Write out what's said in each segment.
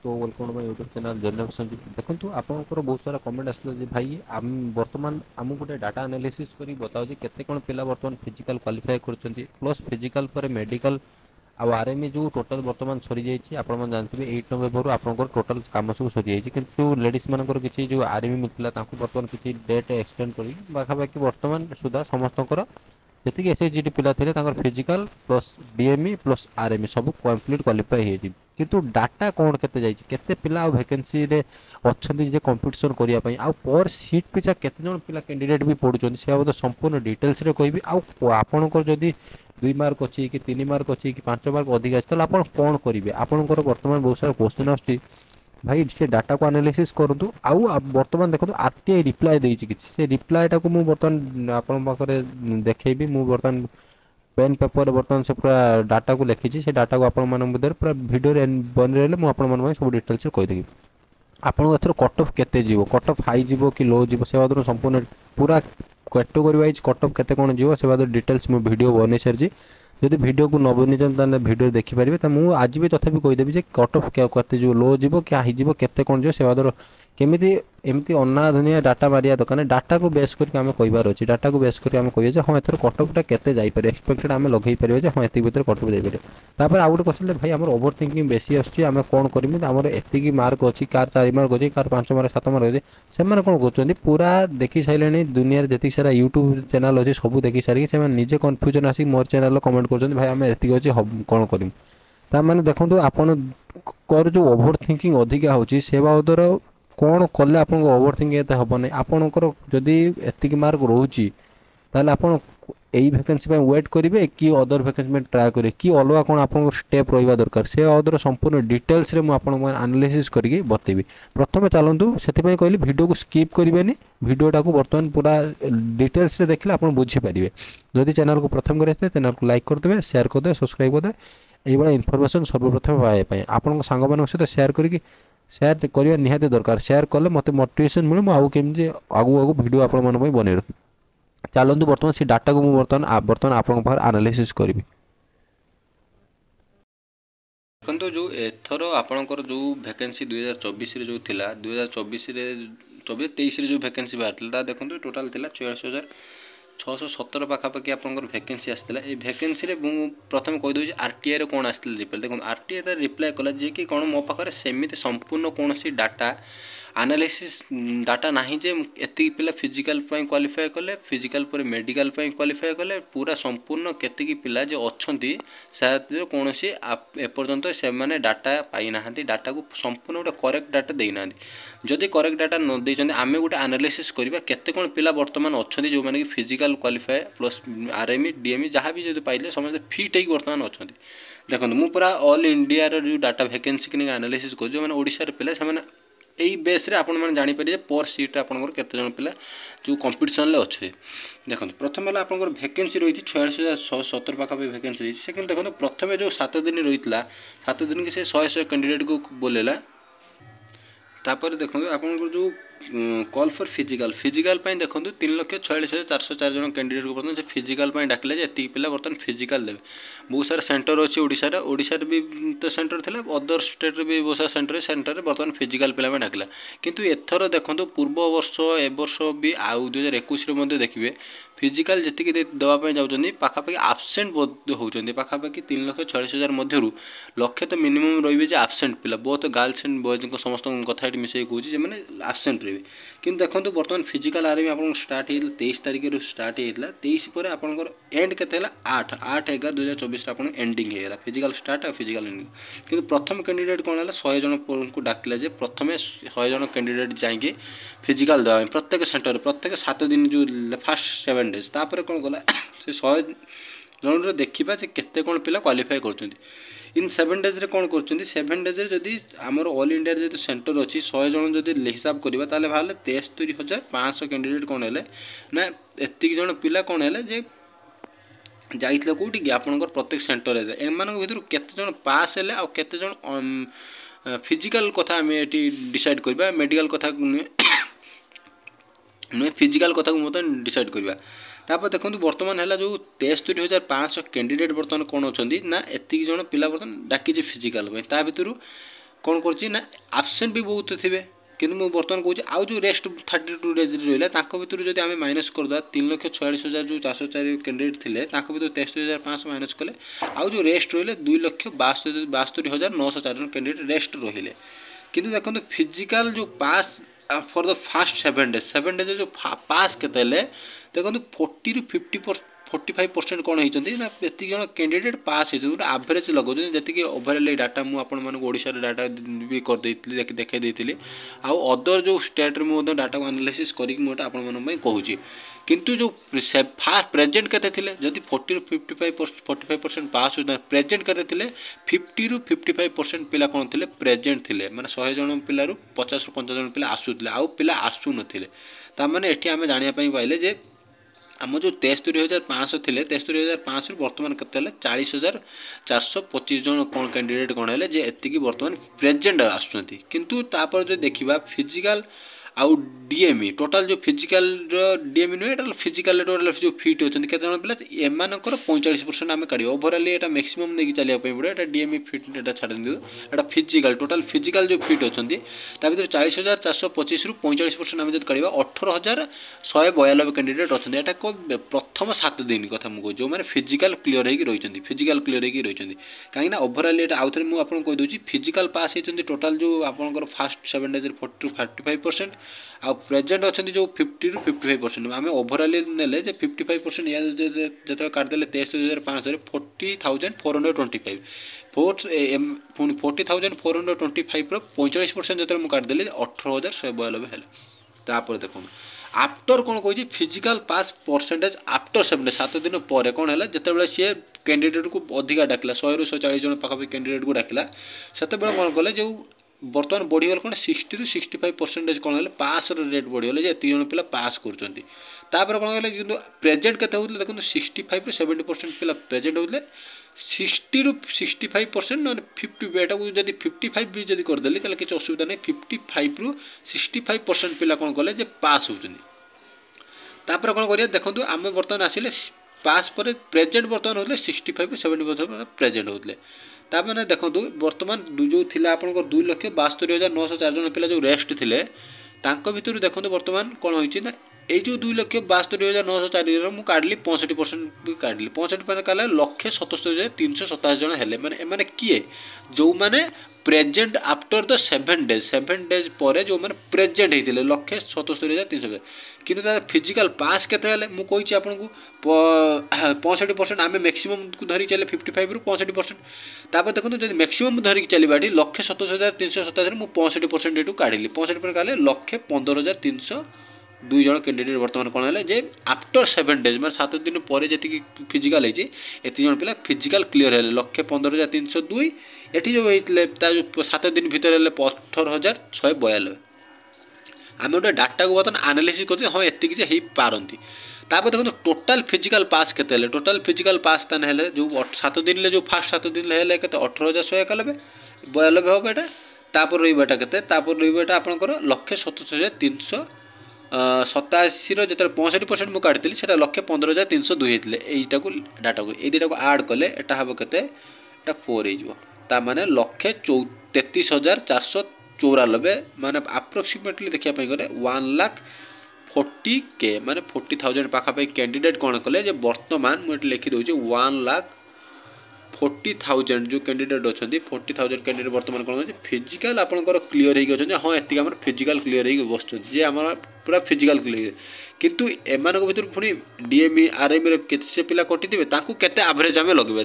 So welcome my YouTube channel journal Sanjeev देखो आपंकर बहुत सारा कमेंट आसला भाई आम बर्तमान आम गोटे डाटा एनालिसिस करी बताओ केते कोन पिला बर्तमान फिजिकल क्वालिफाई करछंती प्लस फिजिकल पर मेडिकल आ आरएमई जो टोटल बर्तमान सरी जाइए आपण जानते 8 नवेम्बर आपंकर टोटल काम सब सरी जाइए किंतु लेडीज मानकर किसी जो आरएमई मिलता बर्तमान किसी डेट एक्सटेंड कर पाखापाखि बर्तमान सुधा समस्तकर जी एसएचजीडी पिला थे physical plus DME plus RME सब कंप्लीट क्वालिफाई हो किंतु डाटा कौन केते जाइए केते पिला वैकेंसी रे अच्छे जे कंपटीशन करने पर सीट पिछा केते जन पिला कैंडिडेट भी पढ़ुं से बाबद संपूर्ण डिटेल्स रे कहबी आपणकर जदि 2 मार्क अच्छी कि 3 मार्क अच्छी कि 5 मार्क अधिक अच्छे तो आप कौन करेंगे आपंकर बर्तमान बहुत सारा क्वेश्चन आसुच्छी भाई से डाटा को एनालिसिस करूँ आउ बर्तमान देखो आरटीआई रिप्लाय देछि किछि से रिप्लायटा को मु बर्तमान आपन पाखरे देखैबी मु बर्तमान पेन पेपर बर्तमान से पूरा डाटा को लिखी से डाटा को आपण मान पूरा वीडियो बन रहे मु आपण मान सब डिटेल्स कहीदेवी आपन एथर कट ऑफ केते जीवो कट ऑफ हाई जीवो कि लो जीवो से बाद संपूर्ण पूरा कैटेगरी वाइज कट ऑफ केते कोन जीवो से बाद डिटेल्स मु वीडियो बनै सारजी जदि वीडियो को न बनीचन ताने वीडियो देखि पारिबे त मु आज भी तथापि कहीदेवी जे कट ऑफ केते जो लो जीवो कि हाई जीवो केते कोन जीवो से बाद केमिति एमती अन्ना दुनिया डाटा मारिया दरकार डाटा को बेस करके आम कहार अच्छे डाटा को बेस करके आम कहे हाँ एथर कटअपटा केते जाइपर एक्सपेक्टेड आम लगे पारे हाँ ये भितर कटअप जाइपर तापर आउ गोटे क्वेश्चन भाई आम ओवर थिंकिंग बेसी आसुच्छी आम कौन करमी आमर एतिकी मार्क अच्छी कार 4 मार्क अच्छी कार 5 मार्क 7 मार्क अच्छी से कौन कर पूरा देखी सारे दुनिया जी सारा यूट्यूब चैनल अच्छे सब देखी सारिक से निजे कन्फ्यूजन आसिक मोर चैनल कमेंट कर भाई आम एति अच्छे कौन करमु तार देखो आपन जो ओवर थिंकिंग अधिका होची से बाबदर कौन कले आप ओवर थिंकिंग एत हेनी आपणकर जदि एतिक मार्क रोची ताले आपन यही वैकेंसी वेट करेंगे कि अदर वैकेंसी में ट्राए करेंगे कि अलग कौन आप स्टेप रहा दरकार से अदर संपूर्ण डिटेल्स रे मुझे एनालिसिस करके बतेबी प्रथम चलतु से कहली वीडियो को स्किप करेंगे वीडियोटा को बर्तमान पूरा डिटेल्स रे देखले आप बुझीपारे जदि चैनल को प्रथम कर चैनल को लाइक करदे शेयर करदे सब्सक्राइब करदे ये इनफॉरमेशन सर्वप्रथम पाइबा आपण सांग मान सहित शेयर करके शेयर करवा निहाती दरकार शेयर कले मत मोटिवेशन मिले मुझे केमी आगू आगू वीडियो आपण बन रखी चलतु बर्तमान से डाटा को बर्तमान आपण एनालिसिस करी देखो जो एथर आपणकर जो वैकेंसी 2024 जो थिला 2024 23 जो वैकेंसी बाहर देखो टोटाल थिला 46,617 पाखापाखि आपंकर वैकेंसी आसाला ये वैकेंसी प्रथम कहीदे आरटीआई कौन आसाला रिप्लाय देखो आरटीआई तार रिप्लाय कला जी कि कौन मो पाखे सेमती संपूर्ण कौन डाटा एनालिसिस डाटा नहीं जे एति पिला फिजिकल क्वालिफाई कले फिजिकल पर मेडिकल क्वालिफाई कले पूरा संपूर्ण केतिकी पिला जे अछंती से कौन एपर्यंत से माने डाटा पाई ना डाटा को संपूर्ण गोटे करेक्ट डाटा देना जदि करेक्ट डाटा न देछन आमे गोटे एनालिसिस करबा केते कोन पिला वर्तमान अछंती जो माने कि physical qualify plus RME DME जहाँ भी जो पाइले समस्त फिट होगी वर्तमान अच्छा देखो मु पूरा ऑल इंडिया रो जो डाटा वैकेंसी कि एनालिसिस कर जो मैंने ओडिशा पिला से यही बेस रे आपण मैंने जानीपर पर सीट आपंकर केते जन पिला जो कंपिटिशन अच्छे देखो प्रथम है आपंकर वैकेंसी रही 46,617 पाखापाखि वैकेंसी रही से देखो प्रथम जो 7 दिन रही 7 दिन की से 100 कैंडिडेट को बोलेला तापर देखो आपंकर जो कॉल फॉर फिजिकल फिजिकल देखो 3,46,404 जन कैंडिडेट को बर्तमान फिजिकल डाकिले ये पिला बर्तमान फिजिकल देवे बहुत सारा सेंटर अच्छी ओडिशा भी तो सेंटर थे अदर स्टेट भी बहुत सारा सेंटर बर्तमान फिजिकल पिला डाकिला किंतु एथर देखो पूर्व वर्ष ए वर्ष भी आउ 2021 देखिए फिजिकल जी देवाई जाऊँच पाखापाखि आबसेंट होती पाखापाखि 3,46,000 मध्य लक्षे तो मिनिमम रही आबसेंट पिला बहुत गर्ल्स एंड बॉयज समस्त कथा मिसे कहूँ मैंने आबसेंट रही कि देखो बर्तमान फिजिकल आर्मी आप स्टार्ट हो 23 तारिख स्टार्ट होता 23 पर आपंकर एंड के 8/11/2024 आप एंडिंग होगा फिजिकल स्टार्ट और फिजिकल एंडिंग कि प्रथम कैंडिडेट कौन है 100 जन को डाकिला जे प्रथम 100 जन कैंडिडेट जाइए फिजिकल देवा प्रत्येक सेंटर प्रत्येक 7 दिन जो फास्ट 7 डेज तापर कौन कला से 100 जन देखा केते कौन पिला क्वालिफाई कर इन 7 डेज रे कौन कर 7 डेज जदि आमर ऑल इंडिया जो सेंटर अच्छी 100 जन जदि हिसाब करवा ताले बाहर 73,500 कैंडिडेट कौन है ना एतिक जन पिला कौन है जे जाइथिले कोठी कि आपनकर प्रत्येक सेंटर एम भर केते जन पास है और केते जन फिजिकल कथा आम ये डिसाइड करवा मेडिकल कथा नुहे फिजिकल कथा को मतलब डिसाइड करवा तापर देखो बर्तमान है जो 73,500 कैंडिडेट बर्तमान कौन अच्छा ना एतिक जन पिला बर्तमान डाकी फिजिकल ता भर କ'ଣ କରୁଛି ନା ଆବସେଣ୍ଟ ବି ବହୁତ ଥିବେ। କିନ୍ତୁ ମୁଁ ବର୍ତ୍ତମାନ କହୁଛି ଆଉ ଯେଉଁ ରେଷ୍ଟ 32 ଡେଜ୍ ରହିଲା ତାଙ୍କ ଭିତରୁ ଯଦି ଆମେ ମାଇନସ୍ କରିଦେବା 3,46,000 ଯେଉଁ 404 କ୍ୟାଣ୍ଡିଡେଟ୍ ଥିଲେ ତାଙ୍କ ଭିତରୁ 63,500 ମାଇନସ୍ କଲେ ଆଉ ଯେଉଁ ରେଷ୍ଟ ରହିଲେ 2,72,904 ଜଣ କ୍ୟାଣ୍ଡିଡେଟ୍ ରେଷ୍ଟ ରହିଲେ। କିନ୍ତୁ ଦେଖନ୍ତୁ ଫିଜିକାଲ୍ ଯେଉଁ pass for the first 7 days ଯେଉଁ ପାସ୍ କେତେ ହେଲେ ଦେଖନ୍ତୁ 40ରୁ 45% କ'ଣ ହେଇଛନ୍ତି ନା ଏତିକି ଜଣ କ୍ୟାଣ୍ଡିଡେଟ୍ ପାସ୍ ହେଇଛନ୍ତି। ଗୋଟେ ଆଭରେଜ୍ ଲଗାଉଛନ୍ତି ଯେତିକି ଓଭରାଲ୍ ଡାଟା ମୁଁ ଆପଣମାନଙ୍କୁ ଓଡ଼ିଶାର ଡାଟା ବି କରିଦେଇଥିଲି ଦେଖାଇ ଦେଇଥିଲି ଆଉ ଅଦର ଯେଉଁ ଷ୍ଟେଟ୍ରେ ମୁଁ ମଧ୍ୟ ଡାଟାକୁ ଆନାଲିସିସ୍ କରିକି ମୁଁ ଏଇଟା ଆପଣମାନଙ୍କ ପାଇଁ କହୁଛି। କିନ୍ତୁ ଯେଉଁ ପ୍ରେଜେଣ୍ଟ କେତେ ଥିଲେ ଯଦି 40ରୁ 45% ପାସ୍ ହେଉଛନ୍ତି ପ୍ରେଜେଣ୍ଟ କେତେ ଥିଲେ 50ରୁ 55% ପିଲା କ'ଣ ଥିଲେ ପ୍ରେଜେଣ୍ଟ ଥିଲେ ମାନେ 100 ଜଣ ପିଲାରୁ 50ରୁ 50 ଜଣ ପିଲା ଆସୁଥିଲେ ଆଉ ପିଲା ଆସୁନଥିଲେ। ତାମାନେ ଏଠି ଆମେ ଜାଣିବା ପାଇଁ ପାଇଲେ ଯେ ଆମ ଯେଉଁ 73,500 ଥିଲେ 73,500ରୁ ବର୍ତ୍ତମାନ କେତେ ହେଲେ 40,425 ଜଣ କ'ଣ କ୍ୟାଣ୍ଡିଡେଟ୍ କ'ଣ ହେଲେ ଯେ ଏତିକି ବର୍ତ୍ତମାନ ପ୍ରେଜେଣ୍ଟ ଆସୁଛନ୍ତି। କିନ୍ତୁ ତାପରେ ଯଦି ଦେଖିବା ଫିଜିକାଲ୍ ଆଉ ଡିଏମ୍ଇ ଟୋଟାଲ୍ ଯେଉଁ ଫିଜିକାଲ୍ର ଡିଏମ୍ଇ ନୁହେଁ ଏଟା ଫିଜିକାଲ୍ ଟୋଟାଲ୍ ଯେଉଁ ଫିଟ୍ ଅଛନ୍ତି କେତେ ଜଣ ପିଲା ଏମାନଙ୍କର 45% ଆମେ କାଢ଼ିବା ଓଭରାଲି ଏଟା ମ୍ୟାକ୍ସିମମ୍ ନେଇକି ଚାଲିବା ପାଇଁ ପଡ଼ିବ। ଏଟା ଡିଏମ୍ଇ ଫିଟ୍ ଏଟା ଛାଡ଼ି ଦିଅନ୍ତୁ ଏଟା ଫିଜିକାଲ୍ ଟୋଟାଲ୍ ଫିଜିକାଲ୍ ଯେଉଁ ଫିଟ୍ ଅଛନ୍ତି ତା ଭିତରେ 40,425ରୁ 45% ଆମେ ଯଦି କାଢ଼ିବା 18,192 କ୍ୟାଣ୍ଡିଡେଟ୍ ଅଛନ୍ତି। ଏଟା ପ୍ରଥମ 7 ଦିନ କଥା ମୁଁ କହୁଛି ଯେଉଁମାନେ ଫିଜିକାଲ୍ କ୍ଲିୟର ହେଇକି ରହିଛନ୍ତି କାହିଁକିନା ଓଭରାଲି ଏଟା ଆଉଥରେ ମୁଁ ଆପଣଙ୍କୁ କହିଦେଉଛି ଫିଜିକାଲ୍ ପାସ୍ ହେଇଛନ୍ତି ଟୋଟାଲ୍ ଯେଉଁ ଆପଣଙ୍କର ଫାଷ୍ଟ 7 ଡେଜ୍ରେ 40ରୁ 45% ଆଉ ପ୍ରେଜେଣ୍ଟ ଅଛନ୍ତି ଯେଉଁ 50ରୁ 55% ଆମେ ଓଭରାଲି ନେଲେ ଯେ 55% ଯେତେବେଳେ କାଟିଦେଲେ 63,500ରେ 40,425 ପୁଣି 40,425ର 45% ଯେତେବେଳେ ମୁଁ କାଟିଦେଲି 18,192 ହେଲା। ତାପରେ ଦେଖନ୍ତୁ ଆଫ୍ଟର କ'ଣ କହିଛି ଫିଜିକାଲ୍ ପାସ୍ ପରସେଣ୍ଟେଜ୍ ଆଫ୍ଟର 7 ଦିନ ପରେ କ'ଣ ହେଲା ଯେତେବେଳେ ସିଏ କ୍ୟାଣ୍ଡିଡେଟ୍କୁ ଅଧିକା ଡାକିଲା 100ରୁ 140 ଜଣ ପାଖାପାଖି କ୍ୟାଣ୍ଡିଡେଟ୍କୁ ଡାକିଲା ସେତେବେଳେ କ'ଣ କଲେ ଯେଉଁ ବର୍ତ୍ତମାନ ବଢ଼ିଗଲେ କ'ଣ 60ରୁ 65% କ'ଣ ହେଲେ ପାସ୍ର ରେଟ୍ ବଢ଼ିଗଲେ ଯେ ଏତିକି ଜଣ ପିଲା ପାସ୍ କରୁଛନ୍ତି। ତାପରେ କ'ଣ କଲେ କିନ୍ତୁ ପ୍ରେଜେଣ୍ଟ କେତେ ହେଉଥିଲେ ଦେଖନ୍ତୁ 65ରୁ 70% ପିଲା ପ୍ରେଜେଣ୍ଟ ହେଉଥିଲେ 60ରୁ 65% ନହେଲେ 50 ଏଟାକୁ ଯଦି 55 ବି ଯଦି କରିଦେଲି ତାହେଲେ କିଛି ଅସୁବିଧା ନାହିଁ 55ରୁ 65% ପିଲା କ'ଣ କଲେ ଯେ ପାସ୍ ହେଉଛନ୍ତି। ତାପରେ କ'ଣ କରିବା ଦେଖନ୍ତୁ ଆମେ ବର୍ତ୍ତମାନ ଆସିଲେ ପାସ୍ ପରେ ପ୍ରେଜେଣ୍ଟ ବର୍ତ୍ତମାନ ହେଉଥିଲେ 65ରୁ 70% ପ୍ରେଜେଣ୍ଟ ହେଉଥିଲେ। ତାମାନେ ଦେଖନ୍ତୁ ବର୍ତ୍ତମାନ ଯେଉଁ ଥିଲା ଆପଣଙ୍କର 2,72,904 ଜଣ ପିଲା ଯେଉଁ ରେଷ୍ଟ ଥିଲେ ତାଙ୍କ ଭିତରୁ ଦେଖନ୍ତୁ ବର୍ତ୍ତମାନ କ'ଣ ହୋଇଛି ନା এই ଯେଉଁ 2,72,904 ମୁଁ କାଢ଼ିଲି 65% ବି କାଢ଼ିଲି 65% କାଢ଼ିଲେ 1,77,327 ଜଣ ହେଲେ ମାନେ ଏମାନେ କିଏ ଯେଉଁମାନେ ପ୍ରେଜେଣ୍ଟ ଆଫ୍ଟର ଦ 7 ଡେଜ୍ ପରେ ଯେଉଁମାନେ ପ୍ରେଜେଣ୍ଟ ହେଇଥିଲେ 1,77,327 କିନ୍ତୁ ତାର ଫିଜିକାଲ୍ ପାସ୍ କେତେ ହେଲେ ମୁଁ କହିଛି ଆପଣଙ୍କୁ 65% ଆମେ ମ୍ୟାକ୍ସିମମ୍କୁ ଧରିକି ଚାଲିଲେ 55ରୁ 65%। ତାପରେ ଦେଖନ୍ତୁ ଯଦି ମ୍ୟାକ୍ସିମମ୍ ଧରିକି ଚାଲିବା ଏଠି 1,77,327 ମୁଁ 65% ଏଠୁ କାଢ଼ିଲି 65% କାଢ଼ିଲେ 1,15,302 ଜଣ କ୍ୟାଣ୍ଡିଡେଟ୍ ବର୍ତ୍ତମାନ କ'ଣ ହେଲେ ଯେ ଆଫ୍ଟର 7 ଡେଜ୍ ମାନେ 7 ଦିନ ପରେ ଯେତିକି ଫିଜିକାଲ୍ ହେଇଛି ଏତିକି ଜଣ ପିଲା ଫିଜିକାଲ୍ କ୍ଲିୟର ହେଲେ 1,15,302 ଏଠି ଯେଉଁ ହେଇଥିଲେ ତା ଯେଉଁ 7 ଦିନ ଭିତରେ ହେଲେ 18,192 ଆମେ ଗୋଟେ ଡାଟାକୁ ବର୍ତ୍ତମାନ ଆନାଲିସିସ୍ କରୁଛେ ହଁ ଏତିକି ଯେ ହେଇପାରନ୍ତି। ତାପରେ ଦେଖନ୍ତୁ ଟୋଟାଲ୍ ଫିଜିକାଲ୍ ପାସ୍ କେତେ ହେଲେ ଟୋଟାଲ୍ ଫିଜିକାଲ୍ ପାସ୍ ତାହେଲେ ହେଲେ ଯେଉଁ 7 ଦିନରେ ଯେଉଁ ଫାଷ୍ଟ 7 ଦିନ ହେଲେ କେତେ 18,191 ହେବ ଏଇଟା ତାପରେ ରହିବ ଏଇଟା କେତେ ତାପରେ ରହିବ ଏଇଟା ଆପଣଙ୍କର 1,77,387ର ଯେତେବେଳେ 65% ମୁଁ କାଢ଼ିଥିଲି ସେଇଟା 1,15,302 ହେଇଥିଲେ ଏଇଟାକୁ ଡାଟାକୁ ଏଇ ଦୁଇଟାକୁ ଆଡ଼୍ କଲେ ଏଇଟା ହେବ କେତେ ଏଇଟା 4 ହେଇଯିବ ତାମାନେ 1,33,494 ମାନେ ଆପ୍ରୋକ୍ସିମେଟଲି ଦେଖିବା ପାଇଁ ଗଲେ 1,40,000 ମାନେ 40,000 ପାଖାପାଖି କ୍ୟାଣ୍ଡିଡେଟ୍ କ'ଣ କଲେ ଯେ ବର୍ତ୍ତମାନ ମୁଁ ଏଠି ଲେଖିଦେଉଛି 1,40,000 ଯେଉଁ କ୍ୟାଣ୍ଡିଡେଟ୍ ଅଛନ୍ତି 40,000 କ୍ୟାଣ୍ଡିଡେଟ୍ ବର୍ତ୍ତମାନ କ'ଣ ହେଉଛି ଫିଜିକାଲ୍ ଆପଣଙ୍କର କ୍ଲିୟର ହେଇକି ଅଛନ୍ତି ହଁ ଏତିକି ଆମର ଫିଜିକାଲ୍ କ୍ଲିୟର ହେଇକି ବସୁଛନ୍ତି ଯେ ଆମର ପୁରା ଫିଜିକାଲ୍ କ୍ଲିୟର କିନ୍ତୁ ଏମାନଙ୍କ ଭିତରୁ ପୁଣି ଡିଏମ୍ଇ ଆର୍ଏମ୍ଇରେ କେତେ ପିଲା କଟିଥିବେ ତାଙ୍କୁ କେତେ ଆଭରେଜ୍ ଆମେ ଲଗାଇବା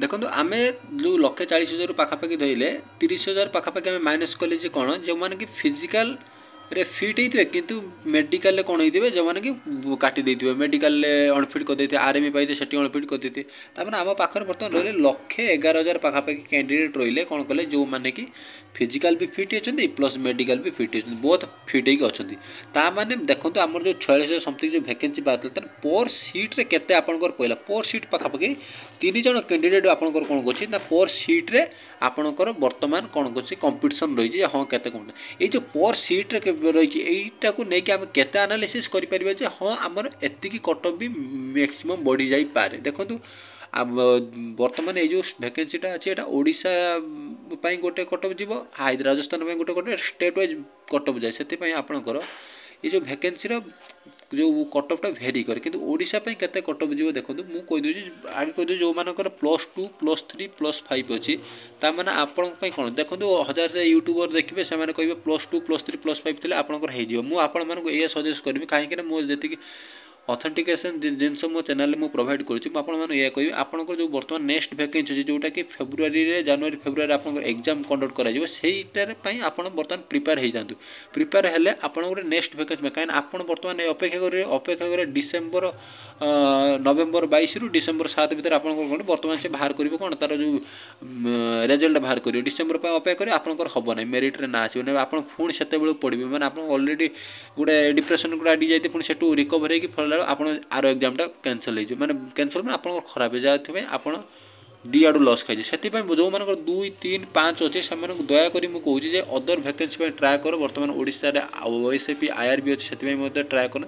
ଦେଖନ୍ତୁ ଆମେ ଯେଉଁ 1,40,000 ପାଖାପାଖି ଧରିଲେ 30,000 ପାଖାପାଖି ଆମେ ମାଇନସ୍ କଲେ ଯେ କ'ଣ ଯେଉଁମାନେ କି ଫିଜିକାଲ୍ରେ ଫିଟ୍ ହେଇଥିବେ କିନ୍ତୁ ମେଡ଼ିକାଲରେ କ'ଣ ହେଇଥିବେ ଯେଉଁମାନେ କି କାଟି ଦେଇଥିବେ ମେଡ଼ିକାଲରେ ଅଣଫିଟ୍ କରିଦେଇଥିବେ ଆର୍ଏମ୍ଇ ପାଇଥିବେ ସେଠି ଅଣଫିଟ୍ କରିଦେଇଥିବେ ତାମାନେ ଆମ ପାଖରେ ବର୍ତ୍ତମାନ ରହିଲେ 1,11,000 ପାଖାପାଖି କ୍ୟାଣ୍ଡିଡେଟ୍ ରହିଲେ କ'ଣ କଲେ ଯେଉଁମାନେ କି ଫିଜିକାଲ୍ ବି ଫିଟ୍ ଅଛନ୍ତି ପ୍ଲସ୍ ମେଡ଼ିକାଲ ବି ଫିଟ୍ ଅଛନ୍ତି ବୋଥ୍ ଫିଟ୍ ହେଇକି ଅଛନ୍ତି ତାମାନେ ଦେଖନ୍ତୁ ଆମର ଯେଉଁ 46,000 ସମଥିଙ୍ଗ ଯେଉଁ ଭ୍ୟାକେନ୍ସି ବାହାରିଥିଲା ତାର ପର୍ ସିଟ୍ରେ କେତେ ଆପଣଙ୍କର ପଡ଼ିଲା ପର୍ ସିଟ୍ ପାଖାପାଖି 3 ଜଣ କ୍ୟାଣ୍ଡିଡେଟ୍ ଆପଣଙ୍କର କ'ଣ କରୁଛି ନା ପର୍ ସିଟ୍ରେ ଆପଣଙ୍କର ବର୍ତ୍ତମାନ କ'ଣ କରୁଛି କମ୍ପିଟିସନ୍ ରହିଛି ହଁ କେତେ କ'ଣ ଏଇ ଯେଉଁ ପର୍ ସିଟ୍ରେ ରହିଛି এইটাକୁ ନେଇକି ଆମେ କେତେ ଆନାଲିସିସ୍ କରିପାରିବା ଯେ ହଁ ଆମର ଏତିକି କଟ୍ ଅଫ୍ ବି ମ୍ୟାକ୍ସିମମ୍ ବଢ଼ିଯାଇପାରେ ଦେଖନ୍ତୁ ବର୍ତ୍ତମାନ ଏଇ ଯେଉଁ ଭ୍ୟାକେନ୍ସିଟା ଅଛି ଏଇଟା ଓଡ଼ିଶା ପାଇଁ ଗୋଟେ କଟଅଫ୍ ଯିବ, ରାଜସ୍ଥାନ ପାଇଁ ଗୋଟେ ଷ୍ଟେଟ୍ ୱାଇଜ୍ କଟଅଫ୍ ଯାଏ। ସେଥିପାଇଁ ଆପଣଙ୍କର ଏ ଯେଉଁ ଭ୍ୟାକେନ୍ସିର ଯେଉଁ କଟଅଫ୍ଟା ଭେରି କରେ, କିନ୍ତୁ ଓଡ଼ିଶା ପାଇଁ କେତେ କଟଅଫ୍ ଯିବ ଦେଖନ୍ତୁ। ମୁଁ କହିଦେଉଛି, ଆଗେ କହିଦେଉଛି ଯେଉଁମାନଙ୍କର +2 +3 +5 ଅଛି ତାମାନେ ଆପଣଙ୍କ ପାଇଁ କ'ଣ ଦେଖନ୍ତୁ, 1000 ୟୁଟ୍ୟୁବର ଦେଖିବେ ସେମାନେ କହିବେ +2 +3 +5 ଥିଲେ ଆପଣଙ୍କର ହେଇଯିବ। ମୁଁ ଆପଣମାନଙ୍କୁ ଏଇଆ ସଜେଷ୍ଟ କରିବି, କାହିଁକିନା ମୁଁ ଯେତିକି ଅଥେଣ୍ଟିକେସନ୍ ଜିନିଷ ମୋ ଚ୍ୟାନେଲରେ ମୁଁ ପ୍ରୋଭାଇଡ଼ କରୁଛି, ମୁଁ ଆପଣମାନଙ୍କୁ ଏଇଆ କହିବି, ଆପଣଙ୍କର ଯେଉଁ ବର୍ତ୍ତମାନ ନେକ୍ସଟ ଭ୍ୟାକେନ୍ସି ଅଛି ଯେଉଁଟାକି ଜାନୁଆରୀ ଫେବୃଆରୀ ଆପଣଙ୍କର ଏକ୍ଜାମ୍ କଣ୍ଡକ୍ଟ କରାଯିବ, ସେଇଟାରେ ପାଇଁ ଆପଣ ବର୍ତ୍ତମାନ ପ୍ରିପେୟାର ହେଇଯାଆନ୍ତୁ। ପ୍ରିପେୟାର ହେଲେ ଆପଣ ଗୋଟେ ନେକ୍ସଟ ଭ୍ୟାକେନ୍ସି କାହିଁକିନା ଆପଣ ବର୍ତ୍ତମାନ ଅପେକ୍ଷା କରିବେ ଡିସେମ୍ବର ନଭେମ୍ବର 22ରୁ ଡିସେମ୍ବର 7 ଭିତରେ ଆପଣଙ୍କର କ'ଣ ବର୍ତ୍ତମାନ ସେ ବାହାର କରିବ କ'ଣ ତାର ଯେଉଁ ରେଜଲ୍ଟ ବାହାର କରିବ। ଡିସେମ୍ବର ପାଇଁ ଅପେକ୍ଷା କରିବେ, ଆପଣଙ୍କର ହେବ ନାହିଁ, ମେରିଟ୍ରେ ନା ଆସିବ ନାହିଁ, ଆପଣ ପୁଣି ସେତେବେଳକୁ ପଡ଼ିବେ, ମାନେ ଆପଣ ଅଲରେଡ଼ି ଗୋଟେ ଡିପ୍ରେସନ୍କୁ ଆଡ଼ି ଯାଇଥିବେ, ପୁଣି ସେଠୁ ରିକଭର ହେଇକି ଫେରିଲା ବେଳକୁ ଆପଣ ଆର ଏକ୍ଜାମଟା କ୍ୟାନସଲ୍ ହେଇଯିବ, ମାନେ କ୍ୟାନସଲ୍ ମାନେ ଆପଣଙ୍କର ଖରାପ ହେଇଯିବ, ଯାଥିପାଇଁ ଆପଣ ଦି ଆଡ଼ୁ ଲସ୍ ଖାଇଛି। ସେଥିପାଇଁ ଯେଉଁମାନଙ୍କର 2, 3, 5 ଅଛି ସେମାନଙ୍କୁ ଦୟାକରି ମୁଁ କହୁଛି ଯେ ଅଦର ଭ୍ୟାକେନ୍ସି ପାଇଁ ଟ୍ରାଏ କର। ବର୍ତ୍ତମାନ ଓଡ଼ିଶାରେ OSAP IRB ଅଛି, ସେଥିପାଇଁ ମଧ୍ୟ ଟ୍ରାଏ କର,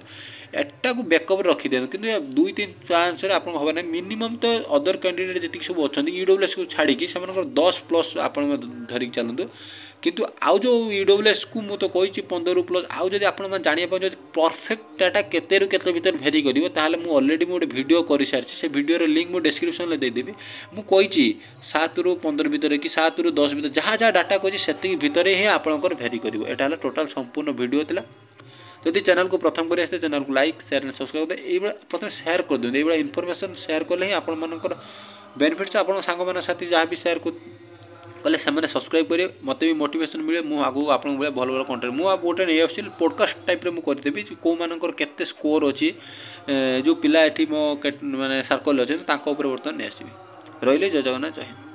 ଏଟାକୁ ବ୍ୟାକଅପ୍ରେ ରଖିଦିଅନ୍ତୁ। କିନ୍ତୁ 2, 3 ଚାନ୍ସରେ ଆପଣଙ୍କୁ ହେବ ନାହିଁ। ମିନିମମ୍ ତ ଅଦର କ୍ୟାଣ୍ଡିଡେଟ୍ ଯେତିକି ସବୁ ଅଛନ୍ତି EWSକୁ ଛାଡ଼ିକି ସେମାନଙ୍କର 10+ ଆପଣ ଧରିକି ଚାଲନ୍ତୁ। କିନ୍ତୁ ଆଉ ଯେଉଁ EWSକୁ ମୁଁ ତ କହିଛି 15+, ଆଉ ଯଦି ଆପଣମାନେ ଜାଣିବା ପାଇଁ ଯଦି ପରଫେକ୍ଟ ଡାଟା କେତେରୁ କେତେ ଭିତରେ ଭେରି କରିବ, ତାହେଲେ ମୁଁ ଅଲରେଡ଼ି ଗୋଟେ ଭିଡ଼ିଓ କରିସାରିଛି, ସେ ଭିଡ଼ିଓର ଲିଙ୍କ୍ ମୁଁ ଡେସ୍କ୍ରିପସନ୍ରେ ଦେଇଦେବି। ମୁଁ କହିଛି 7ରୁ 15 ଭିତରେ କି 7ରୁ 10 ଭିତରେ ଯାହା ଡାଟା କହିଛି ସେତିକି ଭିତରେ ହିଁ ଆପଣଙ୍କର ଭେରି କରିବ। ଏଇଟା ହେଲା ଟୋଟାଲ୍ ସମ୍ପୂର୍ଣ୍ଣ ଭିଡ଼ିଓ ଥିଲା। ଯଦି ଚ୍ୟାନେଲକୁ ପ୍ରଥମ କରି ଆସିଲେ ଚ୍ୟାନେଲକୁ ଲାଇକ୍, ସେୟାର ଆଣ୍ଡ ସବସ୍କ୍ରାଇବ୍ କରିଦେବେ। ଏଇଭଳିଆ ପ୍ରଥମେ ସେୟାର କରିଦିଅନ୍ତୁ, ଏଇଭଳିଆ ଇନଫର୍ମେସନ୍ ସେୟାର କଲେ ହିଁ ଆପଣମାନଙ୍କର ବେନିଫିଟ୍ସ, ଆପଣଙ୍କ ସାଙ୍ଗମାନଙ୍କ ସାଥି ଯାହା ବି ସେୟାର କଲେ ସେମାନେ ସବସ୍କ୍ରାଇବ୍ କରିବେ, ମୋତେ ବି ମୋଟିଭେସନ୍ ମିଳେ, ମୁଁ ଆଗକୁ ଆପଣଙ୍କ ଭଳିଆ ଭଲ କଣ୍ଟେଣ୍ଟ ମୁଁ ଗୋଟେ ନେଇ ଆସୁଛି ପଡ଼କାଷ୍ଟ ଟାଇପ୍ରେ ମୁଁ କରିଦେବି, କେଉଁମାନଙ୍କର କେତେ ସ୍କୋର ଅଛି, ଯେଉଁ ପିଲା ଏଠି ମୋ ମାନେ ସାର୍କଲ୍ ଅଛନ୍ତି ତାଙ୍କ ଉପରେ ବର୍ତ୍ତମାନ ନେଇ ଆସିବି। ରହିଲି, ଜୟ ଜଗନ୍ନାଥ, ଜୟ ହିନ୍ଦ।